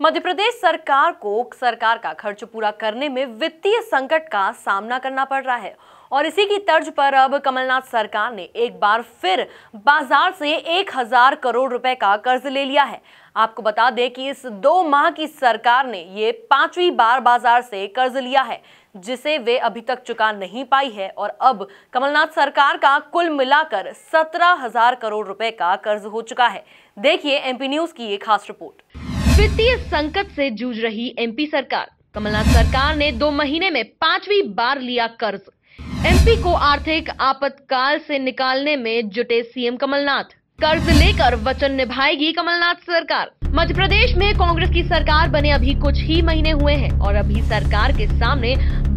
मध्य प्रदेश सरकार का खर्च पूरा करने में वित्तीय संकट का सामना करना पड़ रहा है और इसी की तर्ज पर अब कमलनाथ सरकार ने एक बार फिर बाजार से 1000 करोड़ रुपए का कर्ज ले लिया है। आपको बता दें कि इस 2 माह की सरकार ने ये 5वीं बार बाजार से कर्ज लिया है, जिसे वे अभी तक चुका नहीं पाई है और अब कमलनाथ सरकार का कुल मिलाकर 17,000 करोड़ रुपए का कर्ज हो चुका है। देखिए एमपी न्यूज की ये खास रिपोर्ट। वित्तीय संकट से जूझ रही एमपी सरकार। कमलनाथ सरकार ने 2 महीने में 5वीं बार लिया कर्ज। एमपी को आर्थिक आपातकाल से निकालने में जुटे सीएम कमलनाथ। कर्ज लेकर वचन निभाएगी कमलनाथ सरकार। मध्य प्रदेश में कांग्रेस की सरकार बने अभी कुछ ही महीने हुए हैं और अभी सरकार के सामने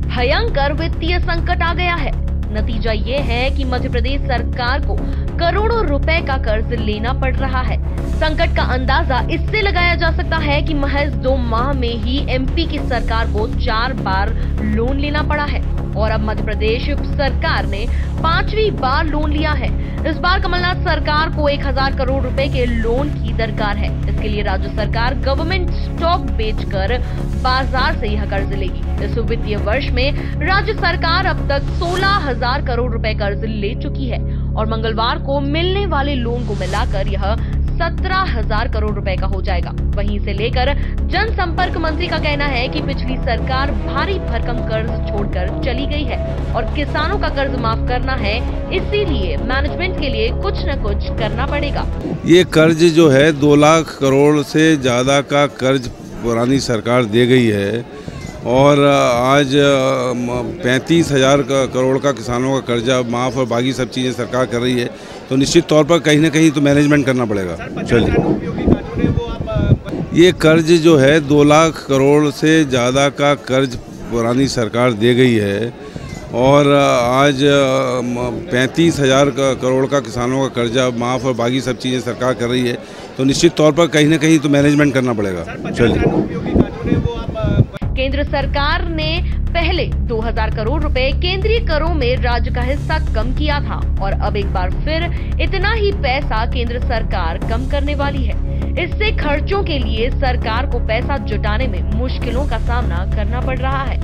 भयंकर वित्तीय संकट आ गया है। नतीजा ये है कि मध्य प्रदेश सरकार को करोड़ों रुपए का कर्ज लेना पड़ रहा है। संकट का अंदाजा इससे लगाया जा सकता है कि महज 2 माह में ही एमपी की सरकार को 4 बार लोन लेना पड़ा है और अब मध्य प्रदेश सरकार ने 5वीं बार लोन लिया है। इस बार कमलनाथ सरकार को 1000 करोड़ रुपए के लोन की दरकार है। इसके लिए राज्य सरकार गवर्नमेंट स्टॉक बेचकर बाजार से यह कर्ज लेगी। इस वित्तीय वर्ष में राज्य सरकार अब तक 16,000 करोड़ रुपए कर्ज ले चुकी है और मंगलवार को मिलने वाले लोन को मिलाकर यह 17,000 करोड़ रुपए का हो जाएगा। वहीं से लेकर जनसंपर्क मंत्री का कहना है कि पिछली सरकार भारी भरकम कर्ज छोड़कर चली गई है और किसानों का कर्ज माफ करना है, इसीलिए मैनेजमेंट के लिए कुछ न कुछ करना पड़ेगा। ये कर्ज जो है 2 लाख करोड़ से ज्यादा का कर्ज पुरानी सरकार दे गई है और आज 35,000 करोड़ का किसानों का कर्जा माफ़ और बाकी सब चीज़ें सरकार कर रही है, तो निश्चित तौर पर कहीं ना कहीं तो मैनेजमेंट करना पड़ेगा। चलिए, ये कर्ज जो है 2 लाख करोड़ से ज़्यादा का कर्ज पुरानी सरकार दे गई है और आज 35,000 करोड़ का किसानों का कर्जा माफ़ और बाकी सब चीज़ें सरकार कर रही है, तो निश्चित तौर पर कहीं ना कहीं तो मैनेजमेंट करना पड़ेगा। चलिए, केंद्र सरकार ने पहले 2000 करोड़ रुपए केंद्रीय करों में राज्य का हिस्सा कम किया था और अब एक बार फिर इतना ही पैसा केंद्र सरकार कम करने वाली है। इससे खर्चों के लिए सरकार को पैसा जुटाने में मुश्किलों का सामना करना पड़ रहा है।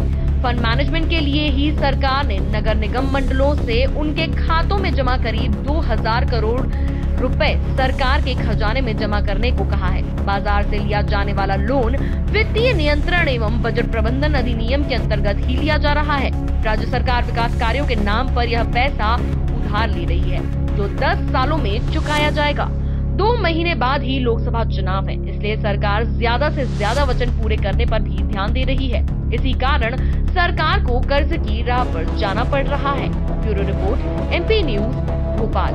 फंड मैनेजमेंट के लिए ही सरकार ने नगर निगम मंडलों से उनके खातों में जमा करीब 2000 करोड़ रुपए सरकार के खजाने में जमा करने को कहा है। बाजार से लिया जाने वाला लोन वित्तीय नियंत्रण एवं बजट प्रबंधन अधिनियम के अंतर्गत ही लिया जा रहा है। राज्य सरकार विकास कार्यों के नाम पर यह पैसा उधार ले रही है, जो 10 सालों में चुकाया जाएगा। 2 महीने बाद ही लोकसभा चुनाव है, इसलिए सरकार ज्यादा से ज्यादा वचन पूरे करने पर भी ध्यान दे रही है। इसी कारण सरकार को कर्ज की राह पर जाना पड़ रहा है। Bureau report, MP news, Bhopal.